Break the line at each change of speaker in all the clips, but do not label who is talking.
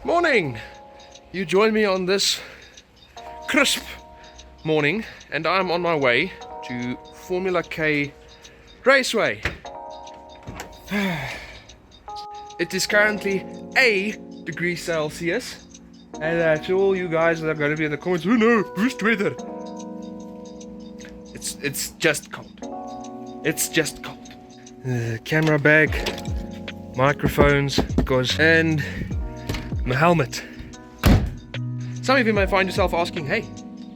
Morning! You join me on this crisp morning and I'm on my way to Formula K Raceway. It is currently a degree Celsius and to all you guys that are going to be in the comments, oh no, boost weather. It's just cold. It's just cold. Camera bag, microphones, and my helmet. Some of you may find yourself asking, hey,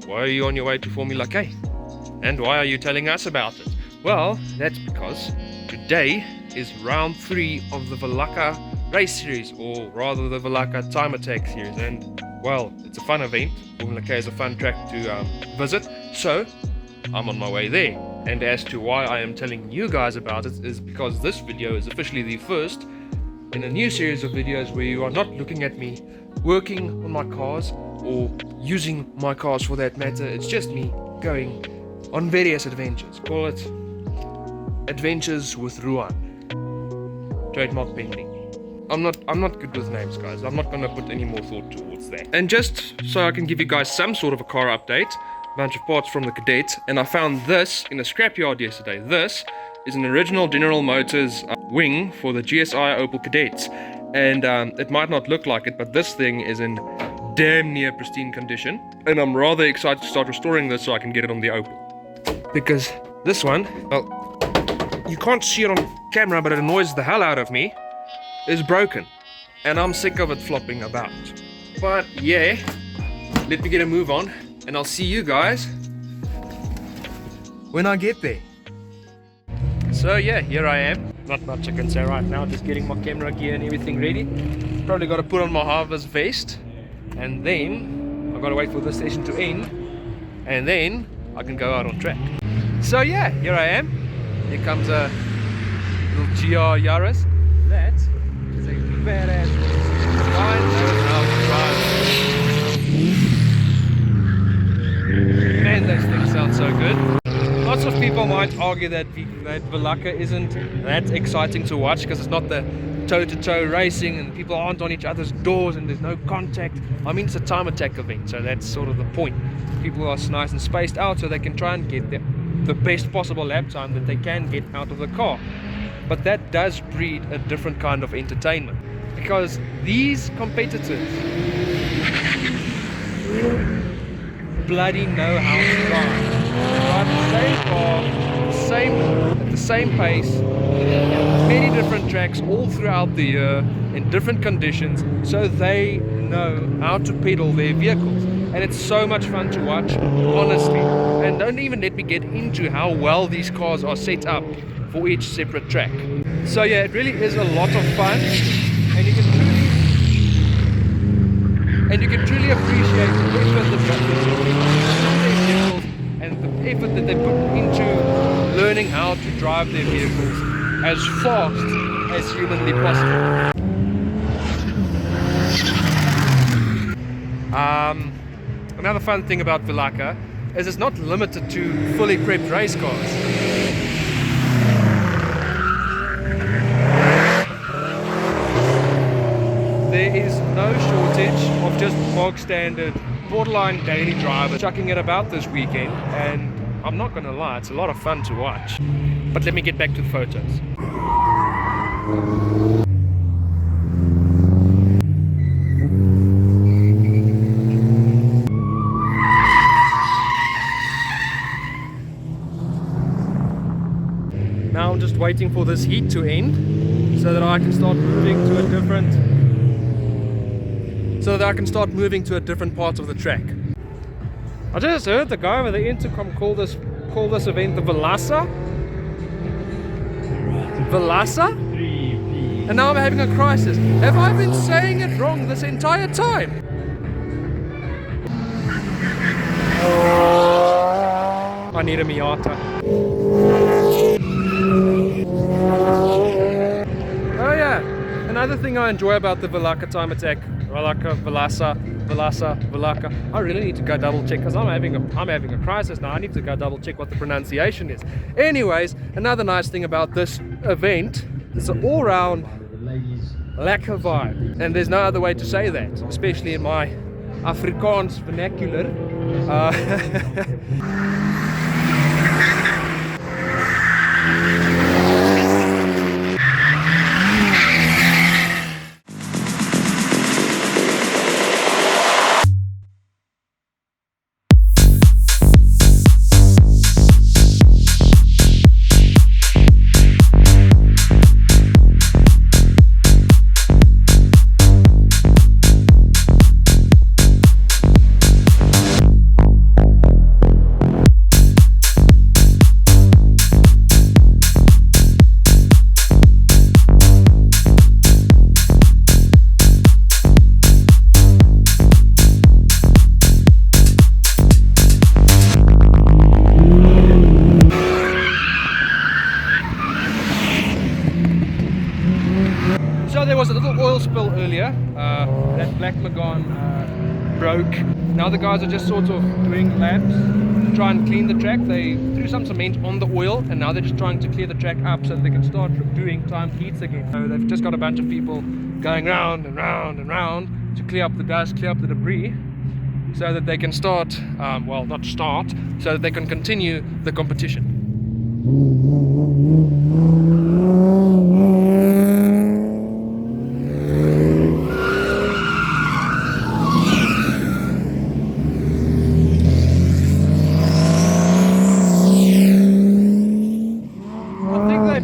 why are you on your way to Formula K? And why are you telling us about it? Well, that's because today is round 3 of the VILACA race series, or rather the VILACA TIMEATTACK series. And well, it's a fun event. Formula K is a fun track to visit, so I'm on my way there. And as to why I am telling you guys about it is because this video is officially the first in a new series of videos where you are not looking at me working on my cars or using my cars for that matter. It's just me going on various adventures. Call it Adventures with Ruan. Trademark pending. I'm not good with names, guys. I'm not gonna put any more thought towards that. And just so I can give you guys some sort of a car update, a bunch of parts from the Cadet, and I found this in a scrapyard yesterday. This is an original General Motors wing for the GSI Opel Cadets, and it might not look like it, but this thing is in damn near pristine condition, and I'm rather excited to start restoring this so I can get it on the Opel. Because this one, well, you can't see it on camera, but it annoys the hell out of me, is broken, and I'm sick of it flopping about. But yeah, let me get a move on, and I'll see you guys when I get there. So yeah, here I am. Not much I can say right now, just getting my camera gear and everything ready. Probably got to put on my harvest vest, and then I've got to wait for this session to end, and then I can go out on track. So yeah, here I am. Here comes a little GR Yaris. That is a badass fine man, those things sound so good. Lots of people might argue that VILACA isn't that exciting to watch because it's not the toe-to-toe racing and people aren't on each other's doors and there's no contact. I mean, it's a TIMEATTACK event, so that's sort of the point. People are nice and spaced out so they can try and get the best possible lap time that they can get out of the car. But that does breed a different kind of entertainment because these competitors bloody know how to drive. Drive the same car, at the same pace, many different tracks all throughout the year in different conditions, so they know how to pedal their vehicles. And it's so much fun to watch, honestly. And don't even let me get into how well these cars are set up for each separate track. So yeah, it really is a lot of fun, and you can truly appreciate the effort and the effort that they put into learning how to drive their vehicles as fast as humanly possible. Another fun thing about VILACA is it's not limited to fully prepped race cars. There is no shortage of just bog standard, borderline daily drivers chucking it about this weekend, and I'm not gonna lie, it's a lot of fun to watch. But let me get back to the photos. Now I'm just waiting for this heat to end so that I can start moving to a different part of the track. I just heard the guy over the intercom call this event the VILACA. VILACA? And now I'm having a crisis. Have I been saying it wrong this entire time? I need a Miata. Oh yeah, another thing I enjoy about the VILACA TIMEATTACK, VILACA. I really need to go double check because I'm having a crisis now. I need to go double check what the pronunciation is. Anyways, another nice thing about this event is an all-round lekker vibe. And there's no other way to say that, especially in my Afrikaans vernacular. So there was a little oil spill earlier, that black Magon broke. Now the guys are just sort of doing laps to try and clean the track. They threw some cement on the oil and now they're just trying to clear the track up so that they can start doing timed heats again. So they've just got a bunch of people going round and round and round to clear up the dust, clear up the debris, so that they can start, well, not start, so that they can continue the competition.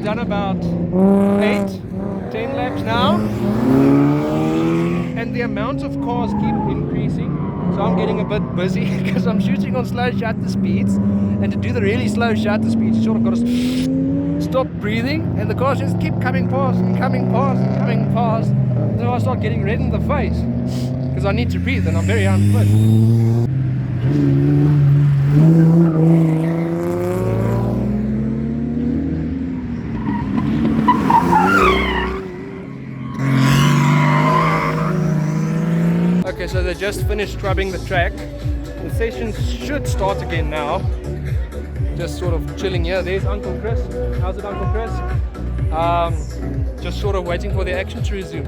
Done about 8-10 laps now, and the amount of cars keep increasing, so I'm getting a bit busy because I'm shooting on slow shutter speeds, and to do the really slow shutter speeds you sort of got to stop breathing, and the cars just keep coming past and coming past and coming past, so I start getting red in the face because I need to breathe and I'm very unfit. Okay, so they just finished scrubbing the track. The session should start again now. Just sort of chilling here. There's Uncle Chris. How's it, Uncle Chris? Just sort of waiting for the action to resume.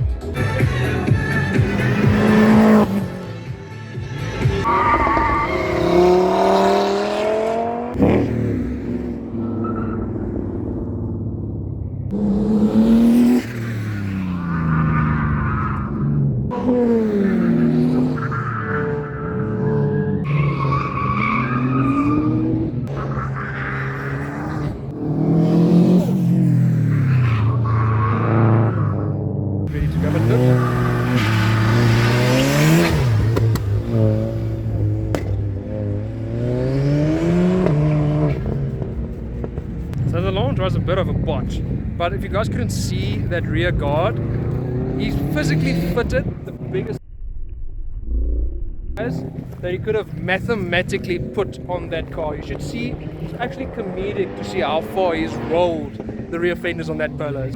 So the launch was a bit of a botch, but if you guys couldn't see that rear guard, he's physically fitted the biggest that he could have mathematically put on that car. You should see, it's actually comedic to see how far he's rolled the rear fenders on that Polo.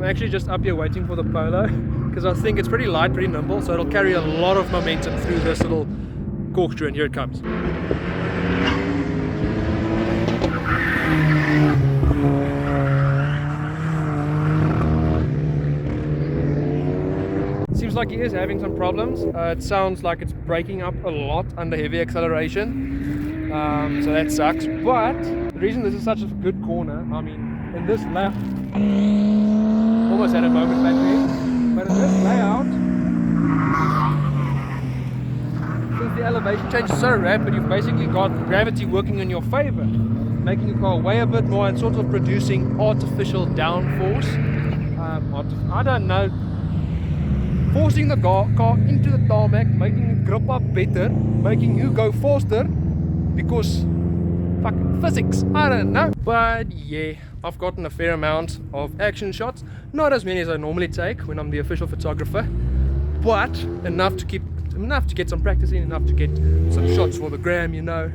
Actually just up here waiting for the Polo because I think it's pretty light, pretty nimble, so it'll carry a lot of momentum through this little corkscrew, and here it comes. Seems like he is having some problems. It sounds like it's breaking up a lot under heavy acceleration, so that sucks. But the reason this is such a good corner, I mean, in this lap, almost had a moment back there, but in this layout, since the elevation change is so rapid, you've basically got gravity working in your favor, making your car weigh a bit more and sort of producing artificial downforce. I don't know, forcing the car into the tarmac, making it grip up better, making you go faster because fucking physics, I don't know. But yeah, I've gotten a fair amount of action shots, not as many as I normally take when I'm the official photographer, but enough to get some practice in, enough to get some shots for the gram, you know.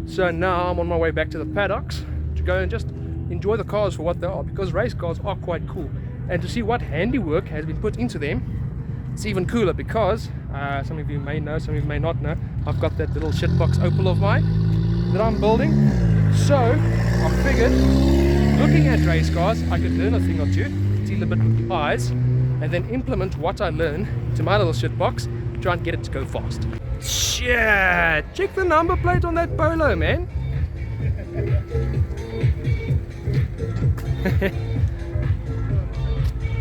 So now I'm on my way back to the paddocks to go and just enjoy the cars for what they are, because race cars are quite cool. And to see what handiwork has been put into them, it's even cooler, because some of you may know, some of you may not know, I've got that little shitbox Opel of mine that I'm building. So I figured, looking at race cars, I could learn a thing or two, deal a bit with the eyes, and then implement what I learn to my little shitbox, try and get it to go fast. Shit! Check the number plate on that Polo, man.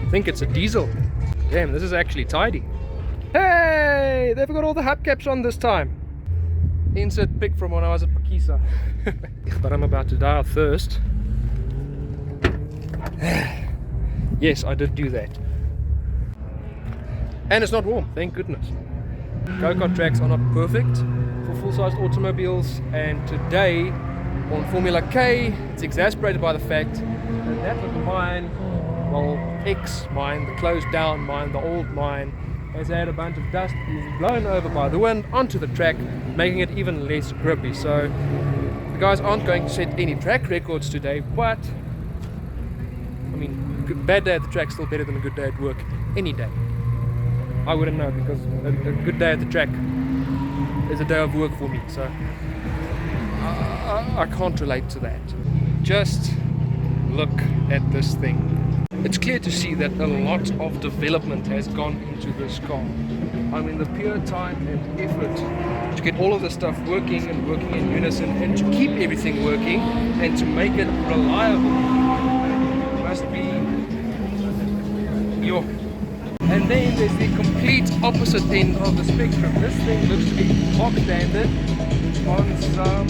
I think it's a diesel. Damn, this is actually tidy. Hey! They've got all the hubcaps on this time. Insert pic from when I was at Pakisa. But I'm about to die of thirst. Yes, I did do that. And it's not warm, thank goodness. Go-kart tracks are not perfect for full-sized automobiles, and today on Formula K it's exasperated by the fact that that little mine, well, ex-mine, the closed down mine, the old mine, has had a bunch of dust being blown over by the wind onto the track, making it even less grippy. So the guys aren't going to set any track records today, but I mean, bad day at the track is still better than a good day at work any day. I wouldn't know, because a good day at the track is a day of work for me, so I can't relate to that. Just look at this thing. It's clear to see that a lot of development has gone into this car. I mean, the pure time and effort to get all of the stuff working and working in unison, and to keep everything working and to make it reliable must be your. And then there's the complete opposite end of the spectrum. This thing looks to be bog standard on some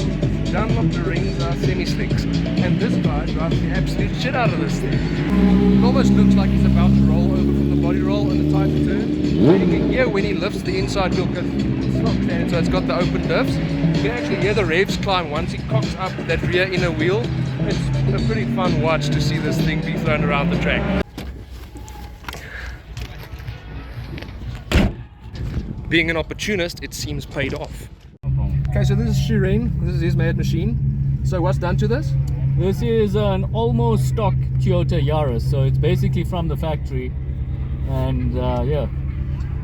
Dunlop rings semi-slicks, and this guy drives the absolute shit out of this thing. It almost looks like he's about to roll over from the body roll and the tighter turns. And you can hear when he lifts the inside wheel, because it's not standard, so it's got the open diffs. You can actually hear the revs climb once he cocks up that rear inner wheel. It's a pretty fun watch to see this thing be thrown around the track. Being an opportunist, it seems paid off. Okay, so this is Shirin. This is his made machine. So what's done to this?
This is an almost stock Toyota Yaris, so it's basically from the factory. And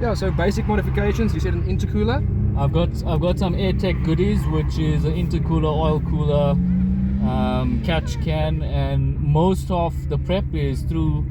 Yeah, so basic modifications. You said an intercooler.
I've got some TIMEATTAck goodies, which is an intercooler, oil cooler, catch can, and most of the prep is through,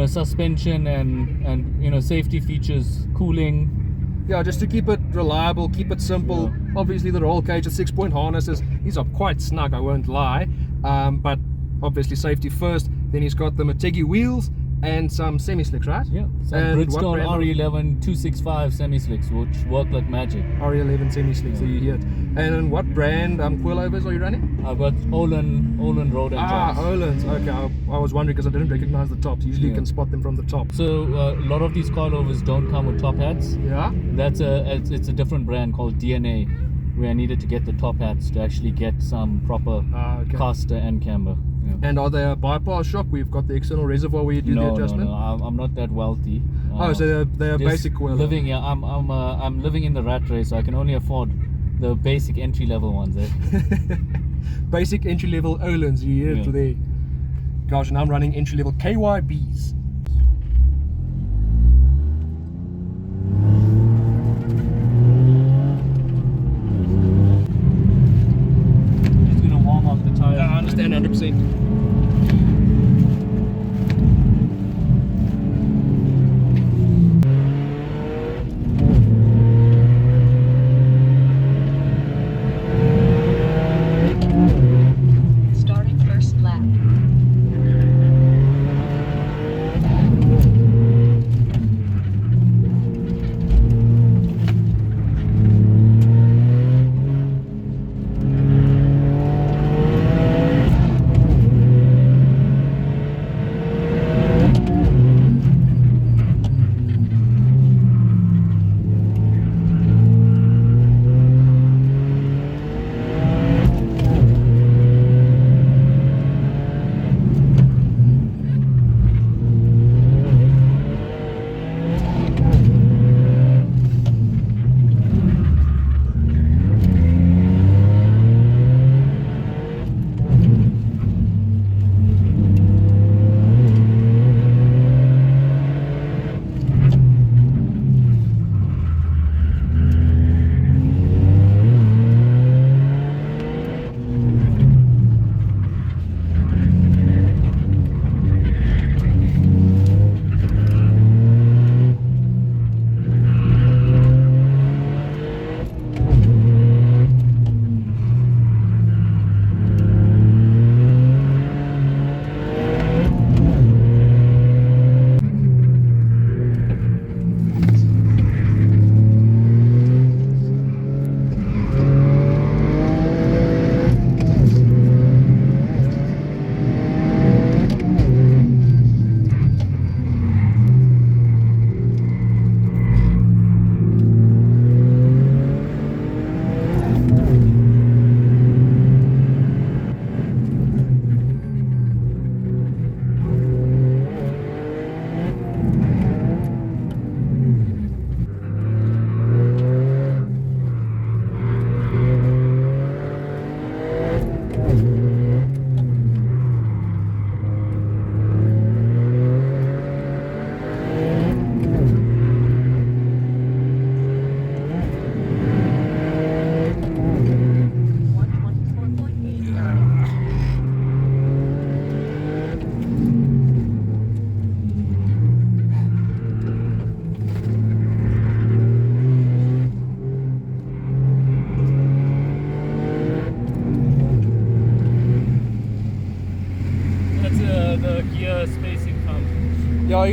suspension and safety features, cooling.
Yeah, just to keep it reliable, keep it simple.
Yeah.
Obviously the roll cage, the 6-point harnesses, these are quite snug, I won't lie. But obviously safety first. Then he's got the Motegi wheels and some semi-slicks, right?
Yeah, some Bridgestone RE11 265 semi-slicks, which work like magic.
RE11 semi-slicks, there you hear it. And what brand coilovers are you running?
I've got Olin Road and Jacks.
Olin's, okay. I was wondering because I didn't recognize the tops. Usually you can spot them from the top.
So a lot of these coilovers don't come with top hats.
Yeah?
It's a different brand called DNA, where I needed to get the top hats to actually get some proper caster and camber. Yeah.
And are they a bypass shock where you've got the external reservoir where you do the adjustment?
No, I'm not that wealthy.
So they're basic coilovers.
I'm living in the rat race, so I can only afford the basic entry level ones.
Basic entry level Olins, you hear it there. Gosh, and I'm running entry level KYBs.
Just gonna warm up the tires.
I understand 100%.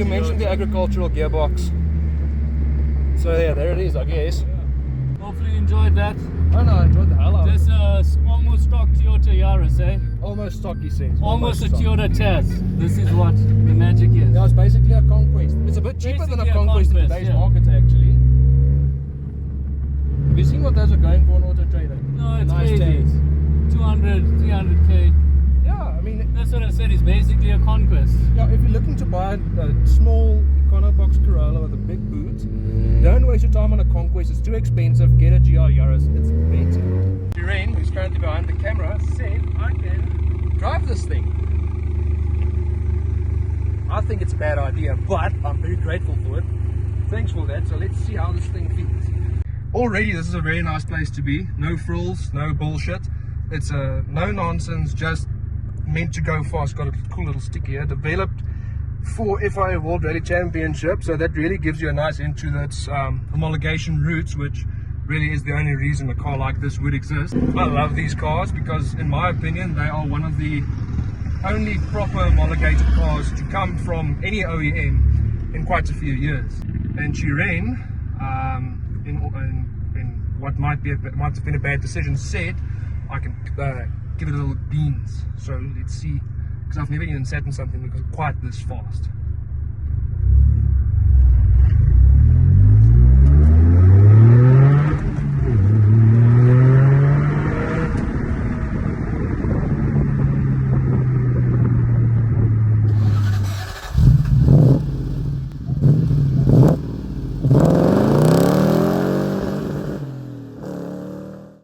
you mentioned the agricultural gearbox. So yeah, there it is, I guess.
Hopefully you enjoyed that.
Oh no, I enjoyed the hell out of it.
This almost stock Toyota Yaris, eh?
Almost stock, he says.
Almost a
stock.
Toyota Taz. This is what the magic is.
Yeah, it's basically a Conquest. It's a bit cheaper than a Conquest in today's market, actually. Have you seen what those are going for on Auto Trader?
No, it's
nice
crazy.
tags.
200, 300k.
Yeah, I mean,
That's what I said. It's basically a conquest.
yeah, if you're looking to buy a small Econobox Corolla with a big boot, don't waste your time on a Conquest. It's too expensive. Get a GR Yaris. It's better. Irene, who's currently behind the camera, said I can drive this thing. I think it's a bad idea, but I'm very grateful for it. Thanks for that. So let's see how this thing feels. Already, this is a very nice place to be. No frills, no bullshit. It's a no nonsense, just meant to go fast. Got a cool little sticker here, developed for FIA World Rally Championship, so that really gives you a nice into its homologation routes, which really is the only reason a car like this would exist. I love these cars because, in my opinion, they are one of the only proper homologated cars to come from any OEM in quite a few years. And Shiren, in what might have been a bad decision, said I can give it a little beans. So let's see, because I've never even sat in something that was quite this fast.